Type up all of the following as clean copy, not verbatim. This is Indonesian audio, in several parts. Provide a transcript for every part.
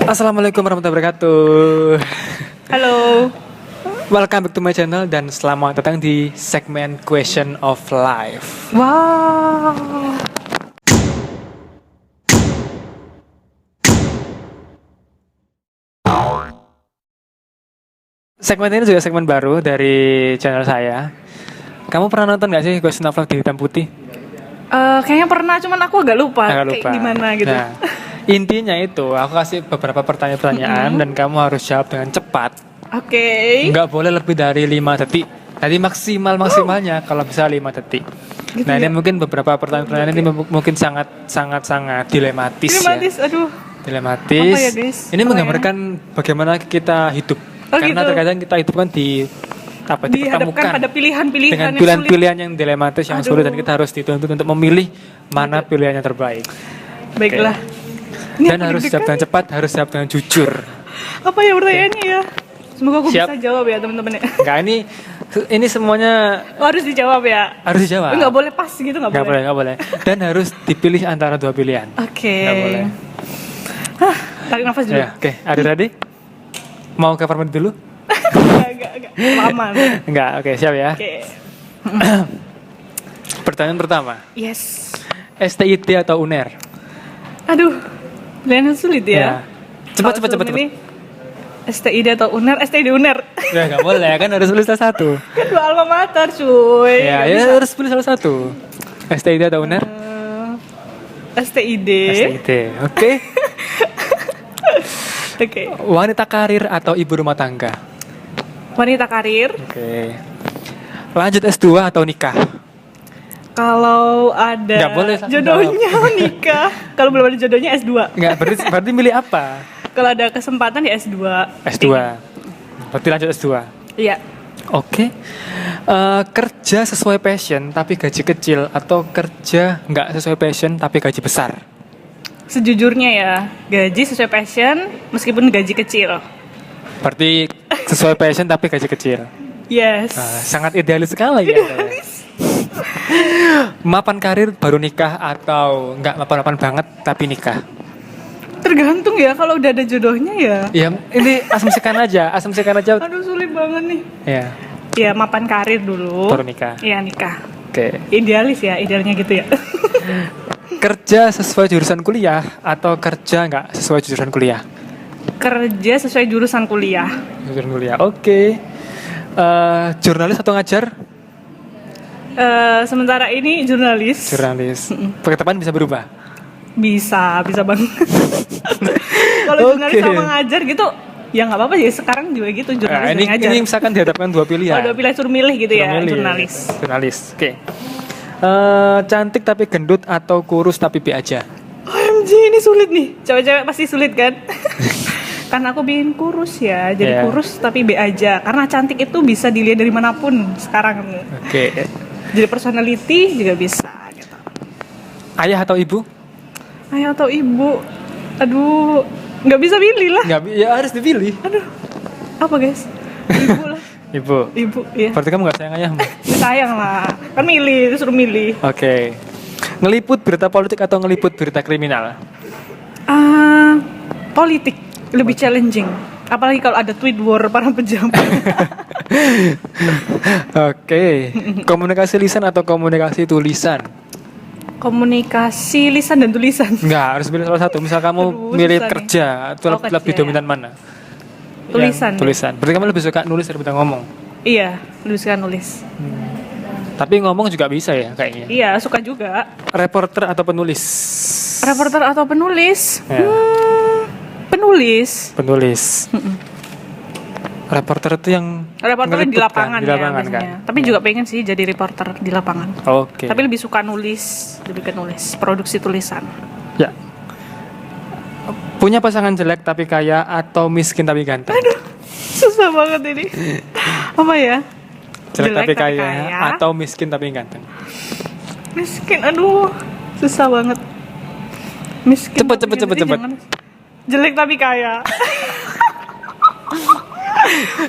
Assalamualaikum warahmatullahi wabarakatuh. Halo. Welcome back to my channel dan selamat datang di segmen Question of Life. Wow. Segmen ini juga segmen baru dari channel saya. Kamu pernah nonton gak sih Question of Life di Hitam Putih? Kayaknya pernah, cuman aku agak lupa. Agak Kayak lupa. gimana gitu. Nah, intinya itu aku kasih beberapa pertanyaan dan kamu harus jawab dengan cepat. Oke. Nggak boleh lebih dari 5 detik. Tadi maksimalnya kalau bisa 5 detik. Gitu Nah, ya? ini mungkin beberapa pertanyaan ini mungkin sangat dilematis Dilematis, ya. aduh. Dilematis. Apa ya, guys? Ini Apa menggambarkan bagaimana kita hidup. Oh, Karena gitu. terkadang kita hidup kan Dihadapkan dipertemukan pada pilihan-pilihan dengan yang pilihan-pilihan yang dilematis, yang Aduh. sulit, dan kita harus dituntut untuk memilih mana pilihan yang terbaik. sulit. Baiklah. Ini Dan aku harus deg-degan. jawab dengan cepat, harus jawab dengan jujur. Apa ya pertanyaannya ya? Semoga aku Siap. bisa jawab ya teman-teman ya. Enggak, ini semuanya Oh, harus dijawab ya. harus dijawab. Nggak boleh pas gitu, nggak boleh. Nggak boleh. Dan harus dipilih antara dua pilihan. Oke. Nggak boleh. Tarik nafas dulu. Ya, oke. Are you ready? Mau ke kamar mandi dulu? Enggak. Lama. Enggak, oke, siap ya. Oke. Pertanyaan pertama. Yes. STID atau UNER? Aduh. Pilihan yang sulit ya. Cepat. Ini STID atau UNER? STID UNER. Ya, nggak boleh, kan harus pilih salah satu. Kan dua alma mater cuy. Ya, Nggak bisa. harus pilih salah satu. STID atau UNER? STID. STID, oke. Oke. Wanita karir atau ibu rumah tangga? Wanita karir. Oke. Lanjut S2 atau nikah? Kalau ada Nggak boleh satu jodohnya nikah. Kalau belum ada jodohnya S2. Enggak, berarti milih apa? Kalau ada kesempatan ya S2. S2. Berarti lanjut S2. Iya. Oke. Kerja sesuai passion tapi gaji kecil atau kerja nggak sesuai passion tapi gaji besar? Sejujurnya ya, gaji sesuai passion meskipun gaji kecil. Berarti sesuai passion tapi gaji kecil. Yes. Sangat idealis sekali ya. Mapan karir baru nikah atau nggak mapan-mapan banget tapi nikah? Tergantung ya, kalau udah ada jodohnya ya. Ya, ini asumsikan aja. Aduh, sulit banget nih. Ya, Ya, mapan karir dulu. baru nikah. Iya, nikah. Oke. Idealis ya, idealnya gitu ya. Kerja sesuai jurusan kuliah atau kerja nggak sesuai jurusan kuliah? Kerja sesuai jurusan kuliah. Jurusan kuliah. Oke. Jurnalis atau ngajar? Sementara ini jurnalis. Jurnalis. Ke depan bisa berubah. Bisa banget. Kalau jurnalis Oke. sama ngajar gitu, ya nggak apa-apa ya. Sekarang juga gitu Nah, jurnalis ini dan ngajar. misalkan dihadapkan dua pilihan. Oh, udah pilih suruh milih gitu ya, Jurnalis. jurnalis. Oke. Cantik tapi gendut atau kurus tapi B aja? OMG, ini sulit nih. Cewek-cewek pasti sulit kan? Karena aku bikin kurus ya, jadi Iya. kurus tapi B aja. Karena cantik itu bisa dilihat dari manapun sekarang. Oke. Jadi personality juga bisa gitu. Ayah atau ibu? Ayah atau ibu? Aduh, nggak bisa pilih lah. Nggak, ya harus dipilih. Aduh, apa guys? Ibu lah. Ibu. Ibu, iya. Berarti kamu nggak sayang ayahmu? Sayang lah. Kan milih, disuruh milih. Oke. Ngeliput berita politik atau ngeliput berita kriminal? Politik lebih challenging. Apalagi kalau ada tweet war para pejabat. Oke. Komunikasi lisan atau komunikasi tulisan? Komunikasi lisan dan tulisan. Enggak, harus pilih salah satu. Misal kamu Aduh, milih susah nih. kerja, itu Oh, lebih kerja, dominan mana? Tulisan. Yang tulisan. Berarti kamu lebih suka nulis daripada ngomong. Iya, tuliskan nulis. Tapi ngomong juga bisa ya kayaknya. Iya, suka juga. Reporter atau penulis? Reporter atau penulis? Ya. Penulis. Penulis. Reporter itu yang Reporternya di ngeliput lapangan, kan? Di lapangan ya, kan. biasanya. Tapi juga pengen sih jadi reporter di lapangan. Oke. Tapi lebih suka nulis, lebih ke nulis, produksi tulisan. Ya. Punya pasangan jelek tapi kaya atau miskin tapi ganteng? Susah banget ini. Apa ya? Jelek tapi kaya atau miskin tapi ganteng? Miskin, aduh, susah banget. Miskin. Cepet. tapi jangan. Jelek tapi kaya.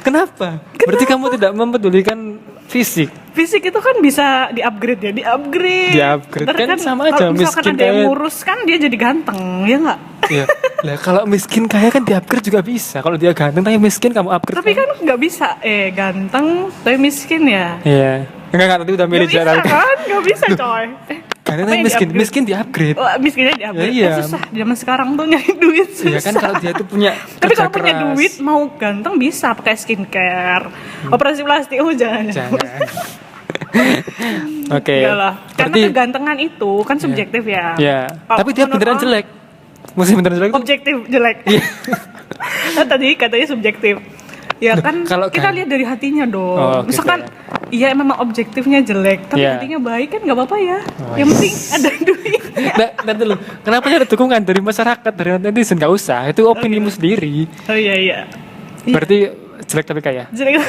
Kenapa? Berarti kamu tidak mempedulikan fisik. Fisik itu kan bisa di-upgrade ya, Di-upgrade. Ntar Kan sama aja, kalau misalkan miskin ada yang kayak- ngurus kan dia jadi ganteng, ya nggak? Iya. Lah kalau miskin kaya kan di-upgrade juga bisa. Kalau dia ganteng tapi miskin kamu upgrade. Tapi kan nggak bisa, ganteng tapi miskin ya. Iya. Enggak tadi udah milih Nggak bisa jalan. kan, nggak bisa coy. Ganteng apa tapi yang miskin, di-upgrade? miskin di-upgrade. Oh, miskinnya di-upgrade. Ya, iya. Susah, zaman sekarang tuh nyari duit susah. Iya kan kalau dia tuh punya Tapi kerja kalau punya keras. duit mau ganteng bisa pakai skincare, operasi plastik, jangan. Jangan. Oke. Enggak lah. Karena Berarti kegantengan itu kan subjektif ya. ya. Kalau Tapi dia menurut beneran orang- jelek. Mesti beneran jelek. tuh- Objektif jelek. Iya. Nah, tadi katanya subjektif. Ya kan kalau kita kan- lihat dari hatinya dong. Oh, gitu Misalkan iya memang objektifnya jelek, tapi Iya. hatinya baik kan nggak apa-apa ya. Oh, Yang iya. penting ada duit. Nah, dulu. Kenapa ada dukungan dari masyarakat, dari netizen? Gak usah. Itu opinimu sendiri. Oh iya iya. Berarti jelek tapi kaya. Jelek ya.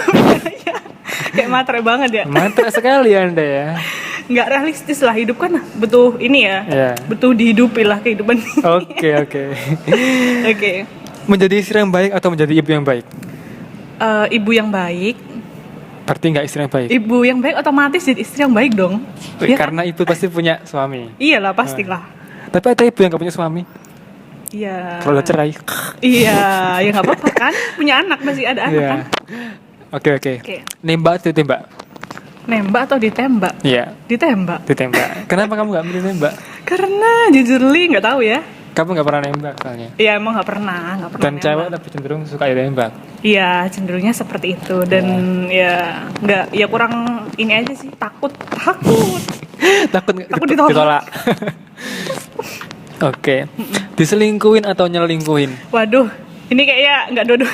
Kayak matre banget ya. Mantap sekali Anda ya. Nggak realistis lah, hidup kan butuh ini ya. Iya. Butuh dihidupi lah kehidupan ini. Oke. Oke. Menjadi istri yang baik atau menjadi ibu yang baik? Ibu yang baik. Berarti nggak istri yang baik. Ibu yang baik otomatis jadi istri yang baik dong. Iya kan? Karena ibu pasti punya suami. Iyalah pastilah. Tapi ada ibu yang gak punya suami. Iya. Kalau udah cerai. Iya, ya nggak apa-apa kan. Punya anak masih ada anak Iya. kan. Oke. Oke. Nembak atau tembak? Nembak atau ditembak? Iya. Ditembak. Ditembak. Kenapa kamu gak milih nembak? Karena jujur li nggak tahu ya. Kamu gak pernah nembak soalnya. Iya emang nggak pernah Dan nembak. cewek lebih cenderung suka ditembak. Iya cenderungnya seperti itu dan ya nggak ya kurang ini aja sih takut Takut Takut ditolak. Oke. Diselingkuhin atau nyelingkuhin? Waduh ini kayaknya nggak dua-dua.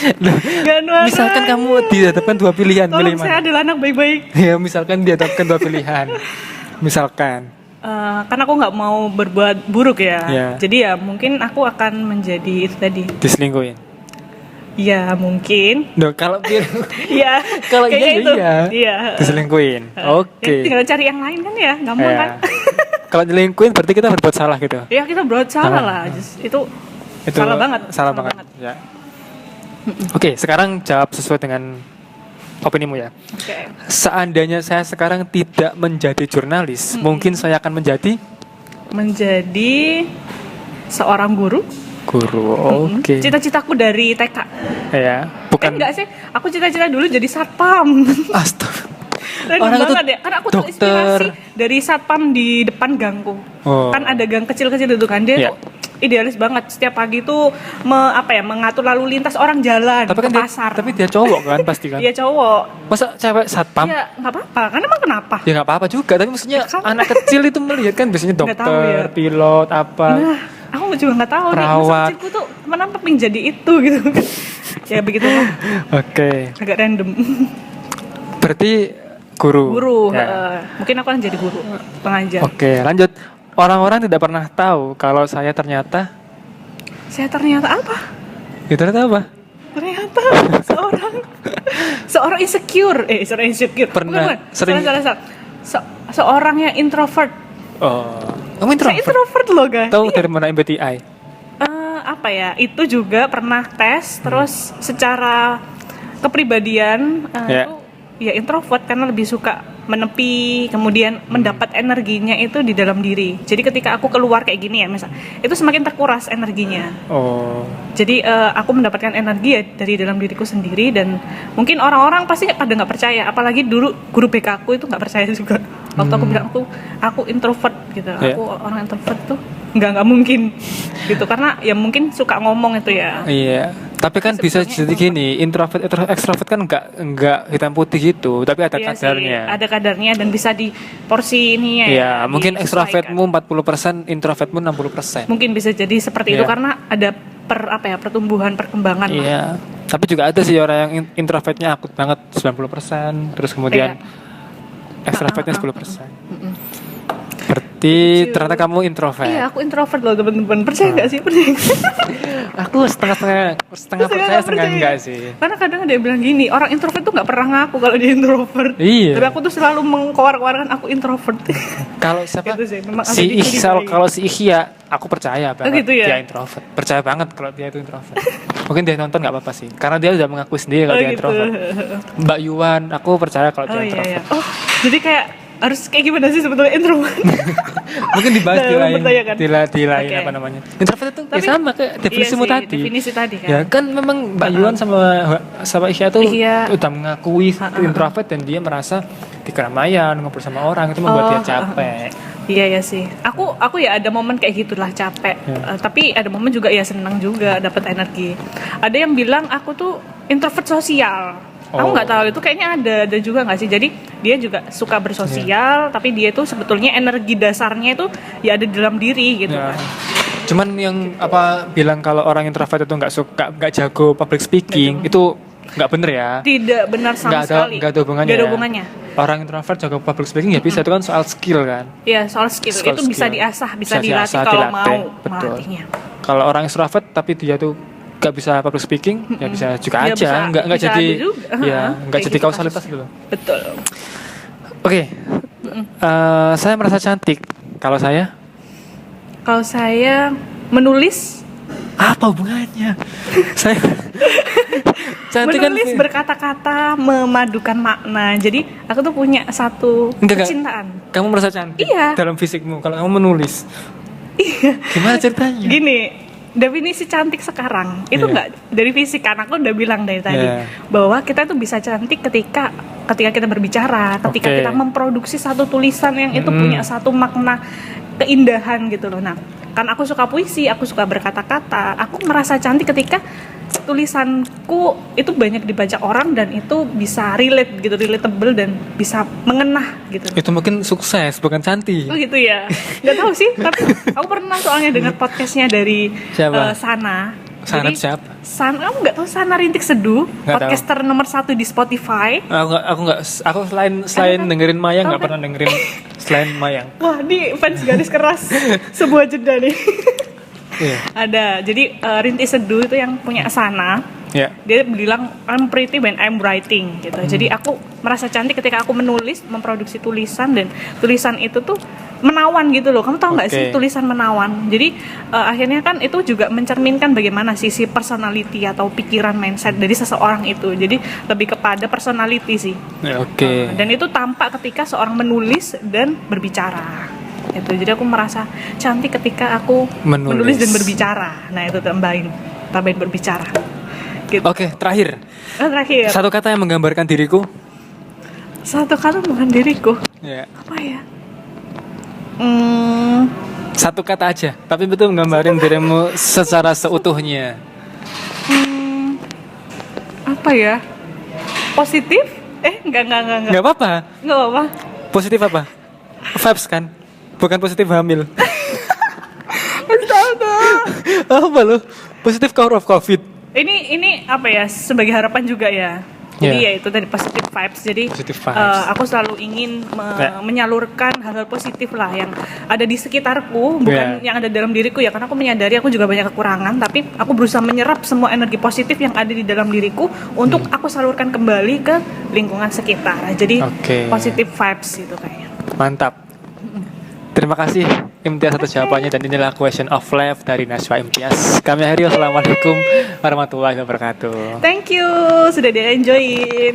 Nggak dua-dua. Misalkan kamu dihadapkan dua pilihan, pilih Tolong saya mana? adalah anak baik-baik. Ya, misalkan dihadapkan dua pilihan. Misalkan. Karena aku nggak mau berbuat buruk ya. Iya. Jadi ya mungkin aku akan menjadi itu tadi. Diselingkuhin. Ya mungkin. Duh, kalau pilih Iya. kalau kayaknya iya itu. iya. Iya. Diselingkuhin. Ya, Oke. tinggal cari yang lain kan ya, gampang Ya. kan? Kalau nyelingkuhin berarti kita berbuat salah gitu. Ya kita berbuat salah lah. Itu salah banget. Salah banget. Ya. Oke, sekarang jawab sesuai dengan opinimu ya. Oke. Seandainya saya sekarang tidak menjadi jurnalis, mungkin saya akan menjadi Menjadi seorang guru. guru. Oke. Cita-citaku dari TK. Ya, bukan Enggak sih, aku cita-cita dulu jadi satpam. Astaga. Random Orang itu banget ya, karena aku dokter. terinspirasi dari satpam di depan gangku. Oh. Kan ada gang kecil-kecil itu kan, dia Iya. tuh idealis banget. Setiap pagi tuh mengatur lalu lintas orang jalan Tapi kan ke dia, pasar. tapi dia cowok kan pasti kan. Iya cowok. Masa cewek satpam? Iya nggak apa-apa, kan emang kenapa? Ya nggak apa-apa juga, tapi maksudnya Ya kan. anak kecil itu melihat kan biasanya Nggak tahu dokter, ya. pilot, apa. Nah, aku juga nggak tahu nih, masa Perawat. kecilku tuh kenapa pengen jadi itu gitu. Ya begitulah, Oke. agak random. Berarti guru. Guru, Ya. mungkin aku akan jadi guru, pengajar. Oke, lanjut. Orang-orang tidak pernah tahu kalau saya ternyata Saya ternyata apa? itu ternyata apa? Ternyata seorang insecure, seorang insecure. Pernah Bukan. sering- Salah. Seorang yang introvert. Oh, kamu Saya introvert loh guys. Tahu Iya. dari mana MBTI? Apa ya? Itu juga pernah tes, terus secara kepribadian Ya. itu ya introvert karena lebih suka menepi, kemudian mendapat energinya itu di dalam diri. Jadi ketika aku keluar kayak gini ya, misal, itu semakin terkuras energinya. Oh, Jadi aku mendapatkan energi ya dari dalam diriku sendiri dan mungkin orang-orang pasti pada nggak percaya. Apalagi dulu guru BK aku itu nggak percaya juga. Waktu aku bilang aku introvert gitu, Yeah. aku orang introvert tuh nggak mungkin gitu karena ya mungkin suka ngomong itu ya. iya. Tapi kan bisa jadi gini, introvert, extrovert kan nggak hitam putih gitu, tapi ada Iya sih, kadarnya. ada kadarnya dan bisa di porsi ini ya. Iya, mungkin disesuaikan. extrovertmu 40%, introvertmu 60%. Mungkin bisa jadi seperti itu Iya. karena ada pertumbuhan perkembangan. lah. Iya. Tapi juga ada sih orang yang introvertnya akut banget 90%, terus kemudian Iya. extrovertnya 10%. Berarti ternyata kamu introvert. Iya, aku introvert loh teman-teman. Percaya nggak sih? Percaya nggak? Aku setengah percaya, setengah enggak sih. Karena kadang ada yang bilang gini, orang introvert tuh nggak pernah ngaku kalau dia introvert. Iya. Tapi aku tuh selalu mengkoar-koarkan aku introvert. Kalau siapa? Gitu sih, memang Si ada di Ihsal, diri. kalau si Ihya, aku percaya banget gitu ya? dia introvert. Percaya banget kalau dia itu introvert. Mungkin dia nonton nggak apa-apa sih, karena dia udah mengakui sendiri kalau dia gitu. introvert. Mbak Yuan, aku percaya kalau dia Oh iya, introvert. iya. Oh, jadi kayak harus kayak gimana sih sebetulnya introvert? Mungkin dibahas di Dalam lain, pertanyaan. di lain Oke. apa namanya. Introvert itu ya Tapi- sama kayak definisimu iya sih, tadi. definisi tadi kan. Ya kan memang Mbak Yuan sama Ihya tuh Iya. udah mengakui introvert dan dia merasa di keramaian ngobrol sama orang itu membuat dia capek. Iya ya sih. Aku ya ada momen kayak gitulah capek. Tapi ada momen juga ya senang juga dapat energi. Ada yang bilang aku tuh introvert sosial. Aku Oh. nggak tahu itu kayaknya ada juga nggak sih. Jadi dia juga suka bersosial, tapi dia tuh sebetulnya energi dasarnya itu ya ada di dalam diri gitu Ya. kan. Cuman yang bilang kalau orang introvert itu nggak jago public speaking itu nggak bener ya. Tidak benar sama sekali. Nggak ada hubungannya. Nggak ada ya. hubungannya. Orang introvert jago public speaking ya bisa, itu kan soal skill kan. Iya soal skill Soal itu bisa skill. diasah, bisa Bisa dilatih diasah, kalau dilatih. mau Betul. melatihnya. Kalau orang extrovert tapi dia tuh nggak bisa public speaking ya bisa juga Ya, aja, bisa- nggak bisa jadi ada juga. ya nggak Kayak jadi gitu kausalitas kasusnya. gitu loh. Betul. Oke. Saya merasa cantik. Kalau saya Kalau saya menulis apa hubungannya? Saya cantik kan. menulis berkata-kata memadukan makna. Jadi aku tuh punya satu Enggak. kecintaan. Kamu merasa cantik Iya. dalam fisikmu kalau kamu menulis. Iya. Gimana ceritanya? Gini, definisi cantik sekarang itu Iya. nggak dari fisik kan aku udah bilang dari tadi Iya. bahwa kita tuh bisa cantik ketika kita berbicara, ketika Oke. kita memproduksi satu tulisan yang itu punya satu makna keindahan gitu loh. Nah, kan aku suka puisi, aku suka berkata-kata, aku merasa cantik ketika tulisanku itu banyak dibaca orang dan itu bisa relate gitu, relatable dan bisa mengenah gitu. Itu mungkin sukses bukan cantik. Oh gitu ya, nggak tahu sih. Tapi aku pernah soalnya dengar podcastnya dari Siapa? Sana. Sana Jadi, siapa? Sana, aku nggak tahu Sana Rintik Seduh, Nggak podcaster nomor 1 di Spotify. Aku selain dengerin Mayang Tahu nggak pernah dengerin selain Mayang. Wah, ini fans garis keras sebuah jeda nih. Iya. Ada, jadi Rintik Seduh itu yang punya Sana. Ya. Dia bilang I'm pretty when I'm writing gitu. Jadi aku merasa cantik ketika aku menulis, memproduksi tulisan dan tulisan itu tuh menawan gitu loh. Kamu tahu nggak Oke. sih tulisan menawan? Jadi akhirnya kan itu juga mencerminkan bagaimana sisi personality atau pikiran mindset dari seseorang itu. Jadi lebih kepada personality sih. Ya, oke. Dan itu tampak ketika seorang menulis dan berbicara. Itu. Jadi aku merasa cantik ketika aku Menulis. menulis dan berbicara. Nah, itu tambahin berbicara. Gitu. Oke, terakhir. Terakhir, Satu kata yang menggambarkan diriku. satu kata bukan diriku. Ya. Apa ya? Satu kata aja, tapi betul menggambarin dirimu secara seutuhnya. Apa ya? Positif? Enggak. Nggak apa-apa. Enggak apa-apa. Positif apa? Vibes kan? Bukan positif hamil. Astaga. Apa lo? Positif cover of COVID. Ini apa ya? Sebagai harapan juga ya. Jadi Yeah. ya itu tadi positive vibes. Jadi Positive vibes. aku selalu ingin Ya. menyalurkan hal-hal positif lah yang ada di sekitarku, bukan yang ada dalam diriku ya. Karena aku menyadari aku juga banyak kekurangan, tapi aku berusaha menyerap semua energi positif yang ada di dalam diriku untuk aku salurkan kembali ke lingkungan sekitar. Jadi Oke. positive vibes itu kayaknya. Mantap. Terima kasih Imtiaz atas jawabannya, dan inilah question of life dari Najwa Imtiaz. Kami akhiri, wassalamualaikum warahmatullahi wabarakatuh. Thank you sudah di-enjoyin.